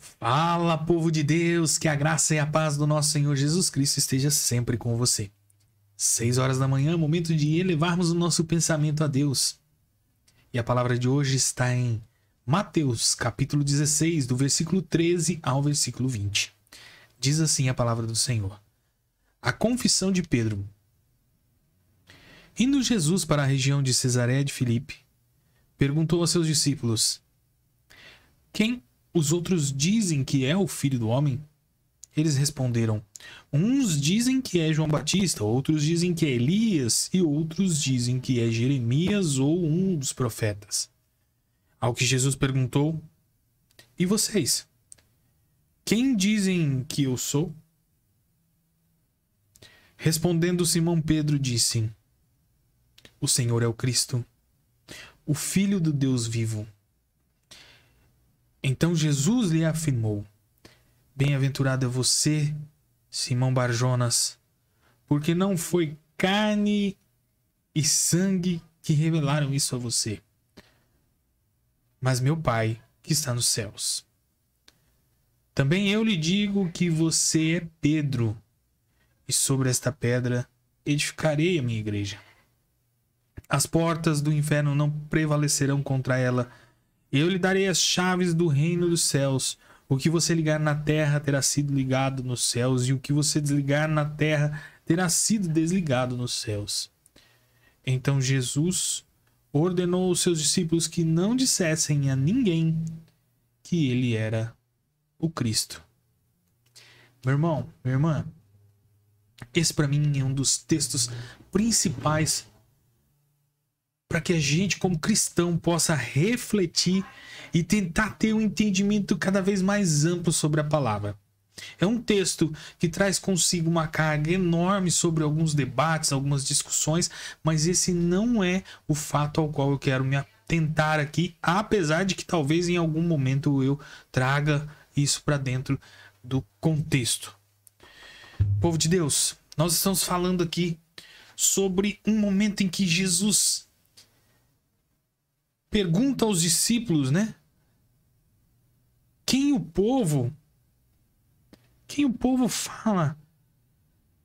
Fala, povo de Deus, que a graça e a paz do nosso Senhor Jesus Cristo esteja sempre com você. 6 horas da manhã, momento de elevarmos o nosso pensamento a Deus. E a palavra de hoje está em Mateus, capítulo 16, do versículo 13 ao versículo 20. Diz assim a palavra do Senhor. A confissão de Pedro. Indo Jesus para a região de Cesareia de Filipe, perguntou a seus discípulos: Quem os outros dizem que é o Filho do Homem? Eles responderam: Uns dizem que é João Batista, outros dizem que é Elias e outros dizem que é Jeremias ou um dos profetas. Ao que Jesus perguntou: E vocês? Quem dizem que eu sou? Respondendo Simão Pedro disse: O Senhor é o Cristo, o Filho do Deus vivo. Então Jesus lhe afirmou: Bem-aventurado é você, Simão Barjonas, porque não foi carne e sangue que revelaram isso a você, mas meu Pai que está nos céus. Também eu lhe digo que você é Pedro, e sobre esta pedra edificarei a minha igreja. As portas do inferno não prevalecerão contra ela. Eu lhe darei as chaves do reino dos céus. O que você ligar na terra terá sido ligado nos céus, e o que você desligar na terra terá sido desligado nos céus. Então Jesus ordenou aos seus discípulos que não dissessem a ninguém que ele era o Cristo. Meu irmão, minha irmã, esse para mim é um dos textos principais para que a gente, como cristão, possa refletir e tentar ter um entendimento cada vez mais amplo sobre a palavra. É um texto que traz consigo uma carga enorme sobre alguns debates, algumas discussões, mas esse não é o fato ao qual eu quero me atentar aqui, apesar de que talvez em algum momento eu traga isso para dentro do contexto. Povo de Deus, nós estamos falando aqui sobre um momento em que Jesus pergunta aos discípulos, né? Quem o povo fala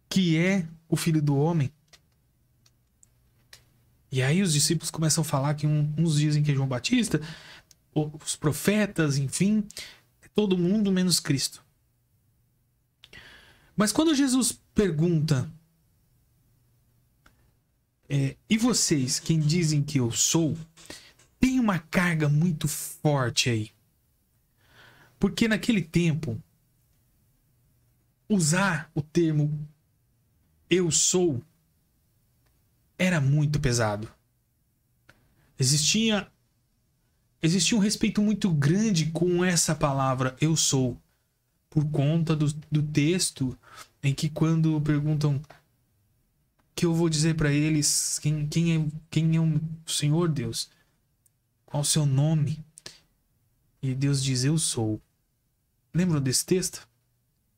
que é o Filho do Homem? E aí os discípulos começam a falar que uns dizem que é João Batista, os profetas, enfim, todo mundo menos Cristo. Mas quando Jesus pergunta: e vocês, quem dizem que eu sou? Tem uma carga muito forte aí. Porque naquele tempo, usar o termo eu sou era muito pesado. Existia um respeito muito grande com essa palavra eu sou, por conta do texto em que quando perguntam que eu vou dizer para eles quem é o Senhor Deus, qual o seu nome? E Deus diz: eu sou. Lembram desse texto?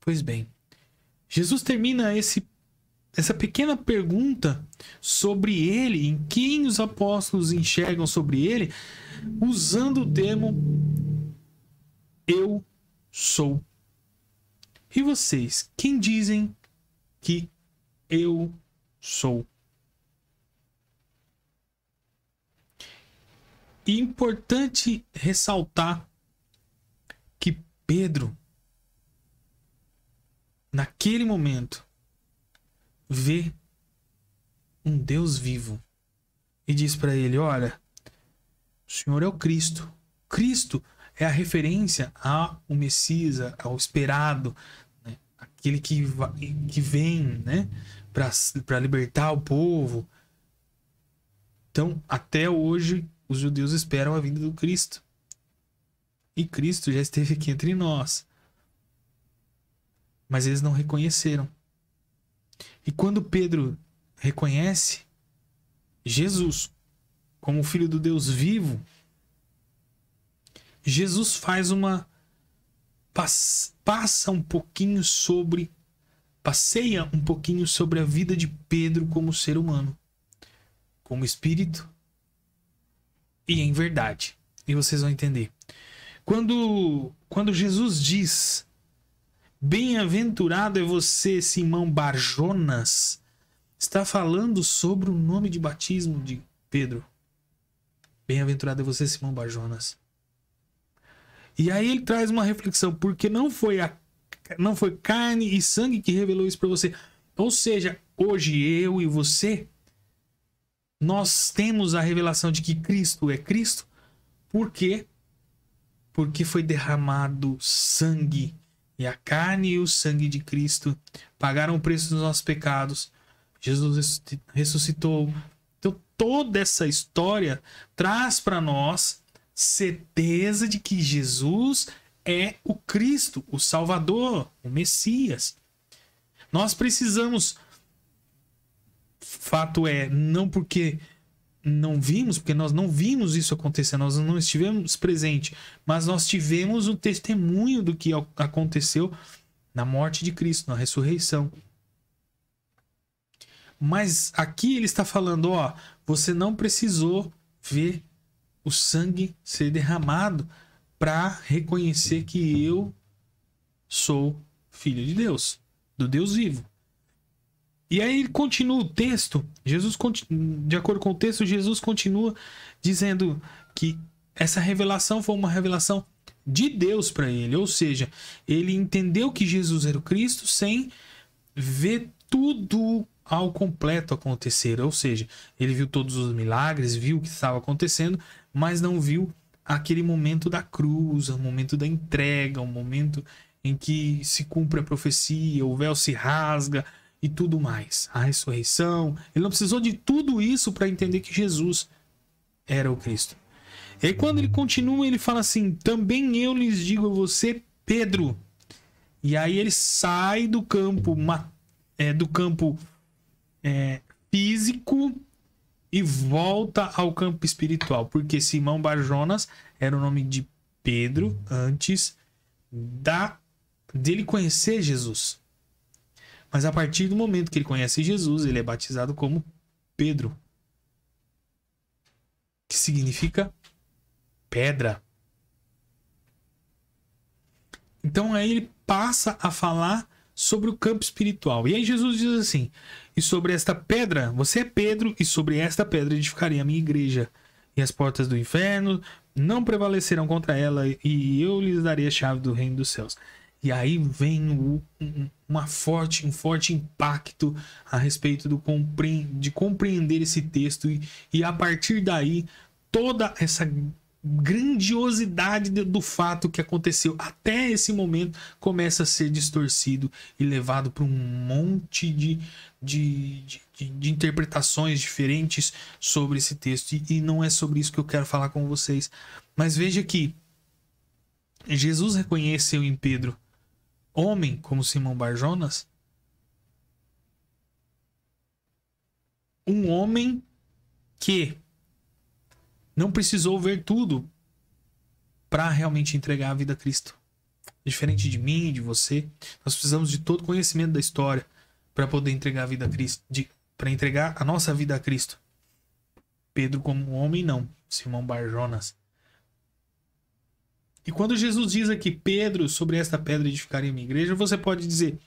Pois bem, Jesus termina essa pequena pergunta sobre ele, em quem os apóstolos enxergam sobre ele, usando o termo eu sou. E vocês, quem dizem que eu sou? E é importante ressaltar que Pedro, naquele momento, vê um Deus vivo e diz para ele: olha, o Senhor é o Cristo. Cristo é a referência ao Messias, ao esperado, né? Aquele que vem, né? para libertar o povo. Então, até hoje, os judeus esperam a vinda do Cristo. E Cristo já esteve aqui entre nós. Mas eles não reconheceram. E quando Pedro reconhece Jesus como o Filho do Deus vivo, Jesus faz passeia um pouquinho sobre a vida de Pedro como ser humano, como espírito e em verdade. E vocês vão entender. Quando Jesus diz: bem-aventurado é você, Simão Barjonas, está falando sobre o nome de batismo de Pedro. Bem-aventurado é você, Simão Barjonas. E aí ele traz uma reflexão, porque não foi carne e sangue que revelou isso para você. Ou seja, hoje eu e você, nós temos a revelação de que Cristo é Cristo. Por quê? Porque foi derramado sangue. E a carne e o sangue de Cristo pagaram o preço dos nossos pecados. Jesus ressuscitou. Então toda essa história traz para nós certeza de que Jesus é o Cristo, o Salvador, o Messias. Nós precisamos, fato é, não porque não vimos, porque nós não vimos isso acontecer, nós não estivemos presentes, mas nós tivemos um testemunho do que aconteceu na morte de Cristo, na ressurreição. Mas aqui ele está falando, ó, você não precisou ver o sangue ser derramado para reconhecer que eu sou filho de Deus, do Deus vivo. E aí ele continua o texto, de acordo com o texto, Jesus continua dizendo que essa revelação foi uma revelação de Deus para ele. Ou seja, ele entendeu que Jesus era o Cristo sem ver tudo ao completo acontecer. Ou seja, ele viu todos os milagres, viu o que estava acontecendo, mas não viu aquele momento da cruz, o momento da entrega, o momento em que se cumpre a profecia, o véu se rasga e tudo mais, a ressurreição. Ele não precisou de tudo isso para entender que Jesus era o Cristo. E aí quando ele continua, ele fala assim: também eu lhes digo a você, Pedro. E aí ele sai do campo físico e volta ao campo espiritual, porque Simão Barjonas era o nome de Pedro antes dele conhecer Jesus. Mas a partir do momento que ele conhece Jesus, ele é batizado como Pedro, que significa pedra. Então aí ele passa a falar sobre o campo espiritual. E aí Jesus diz assim: e sobre esta pedra, você é Pedro, e sobre esta pedra edificarei a minha igreja, e as portas do inferno não prevalecerão contra ela, e eu lhes darei a chave do reino dos céus. E aí vem um forte impacto a respeito de compreender esse texto, e a partir daí toda essa grandiosidade do fato que aconteceu até esse momento começa a ser distorcido e levado para um monte de interpretações diferentes sobre esse texto. E não é sobre isso que eu quero falar com vocês. Mas veja que Jesus reconheceu em Pedro, homem como Simão Barjonas, um homem que não precisou ver tudo para realmente entregar a vida a Cristo. Diferente de mim, de você, nós precisamos de todo conhecimento da história para poder entregar a vida a Cristo, para entregar a nossa vida a Cristo. Pedro como homem não, Simão Barjonas. E quando Jesus diz aqui, Pedro, sobre esta pedra edificarei a minha igreja, você pode dizer,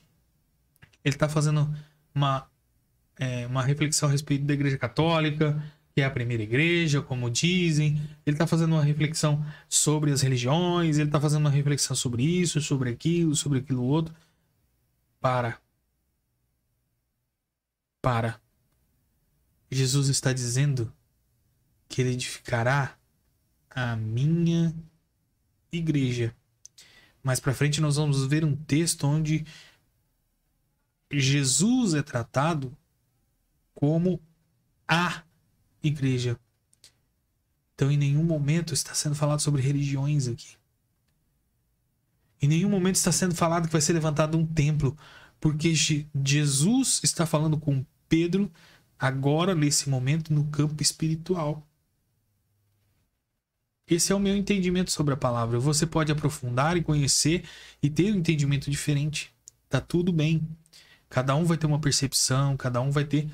ele está fazendo uma reflexão a respeito da igreja católica, que é a primeira igreja, como dizem. Ele está fazendo uma reflexão sobre as religiões, ele está fazendo uma reflexão sobre isso, sobre aquilo outro. Para. Jesus está dizendo que ele edificará a minha igreja. Mais para frente nós vamos ver um texto onde Jesus é tratado como a igreja. Então em nenhum momento está sendo falado sobre religiões aqui. Em nenhum momento está sendo falado que vai ser levantado um templo, porque Jesus está falando com Pedro agora, nesse momento, no campo espiritual. Esse é o meu entendimento sobre a palavra. Você pode aprofundar e conhecer e ter um entendimento diferente. Tá tudo bem. Cada um vai ter uma percepção, cada um vai ter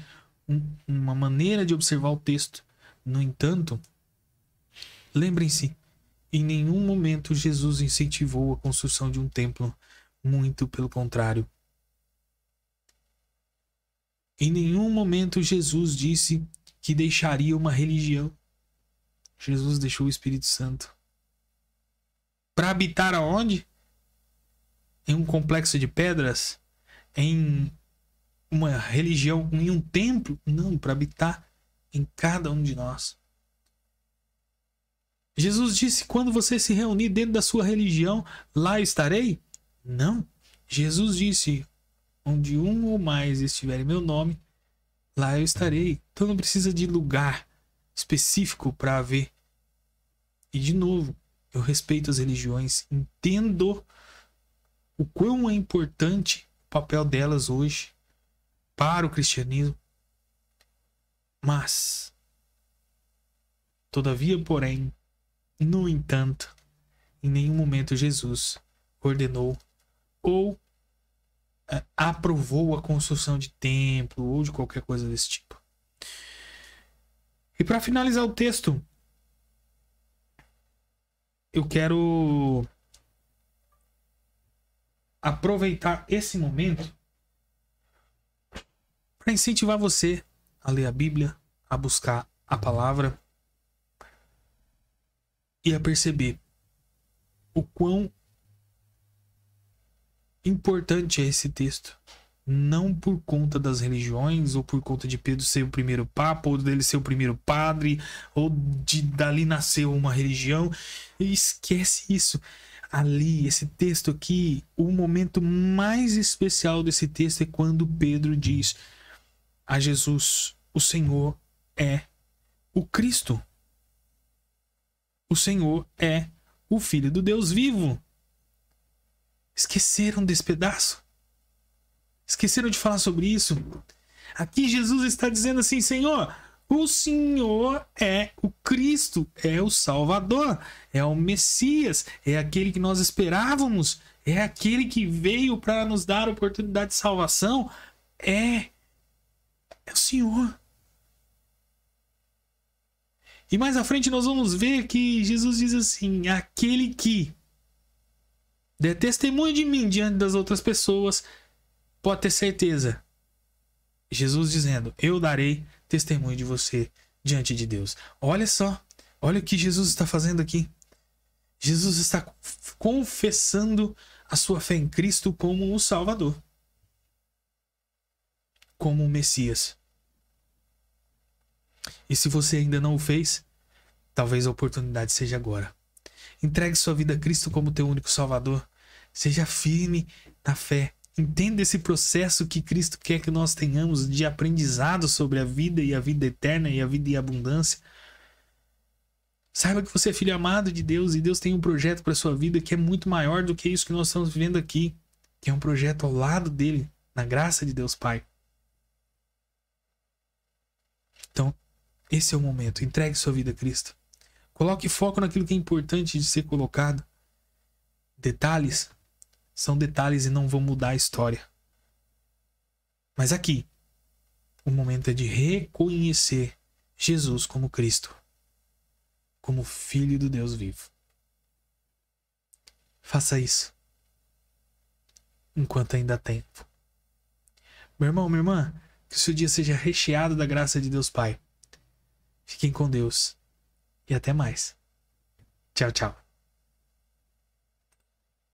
uma maneira de observar o texto. No entanto, lembrem-se Em nenhum momento Jesus incentivou a construção de um templo. Muito pelo contrário. Em nenhum momento Jesus disse que deixaria uma religião. Jesus deixou o Espírito Santo. Para habitar aonde? Em um complexo de pedras? Em uma religião? Em um templo? Não, para habitar em cada um de nós. Jesus disse: quando você se reunir dentro da sua religião, lá eu estarei? Não. Jesus disse: onde um ou mais estiver em meu nome, lá eu estarei. Então não precisa de lugar específico para haver. E de novo, eu respeito as religiões, entendo o quão é importante o papel delas hoje para o cristianismo. Mas, todavia, porém, no entanto, em nenhum momento Jesus ordenou ou aprovou a construção de templo ou de qualquer coisa desse tipo. E para finalizar o texto, eu quero aproveitar esse momento para incentivar você a ler a Bíblia, a buscar a palavra e a perceber o quão importante é esse texto. Não por conta das religiões, ou por conta de Pedro ser o primeiro papa, ou dele ser o primeiro padre, ou de dali nasceu uma religião. E esquece isso. Ali, esse texto aqui, o momento mais especial desse texto é quando Pedro diz a Jesus: o Senhor é o Cristo. O Senhor é o Filho do Deus vivo. Esqueceram desse pedaço? Esqueceram de falar sobre isso? Aqui Jesus está dizendo assim: Senhor, o Senhor é o Cristo, é o Salvador, é o Messias, é aquele que nós esperávamos, é aquele que veio para nos dar a oportunidade de salvação. É o Senhor. E mais à frente nós vamos ver que Jesus diz assim: aquele que der testemunho de mim diante das outras pessoas, pode ter certeza. Jesus dizendo: eu darei testemunho de você diante de Deus. Olha só, olha o que Jesus está fazendo aqui. Jesus está confessando a sua fé em Cristo como o Salvador, como o Messias. E se você ainda não o fez, talvez a oportunidade seja agora. Entregue sua vida a Cristo como teu único Salvador. Seja firme na fé. Entenda esse processo que Cristo quer que nós tenhamos de aprendizado sobre a vida e a vida eterna e a vida em abundância. Saiba que você é filho amado de Deus e Deus tem um projeto para sua vida que é muito maior do que isso que nós estamos vivendo aqui, que é um projeto ao lado dele, na graça de Deus Pai. Então, esse é o momento. Entregue sua vida a Cristo. Coloque foco naquilo que é importante de ser colocado. Detalhes são detalhes e não vão mudar a história. Mas aqui, o momento é de reconhecer Jesus como Cristo, como Filho do Deus vivo. Faça isso enquanto ainda há tempo. Meu irmão, minha irmã, que o seu dia seja recheado da graça de Deus Pai. Fiquem com Deus e até mais. Tchau, tchau.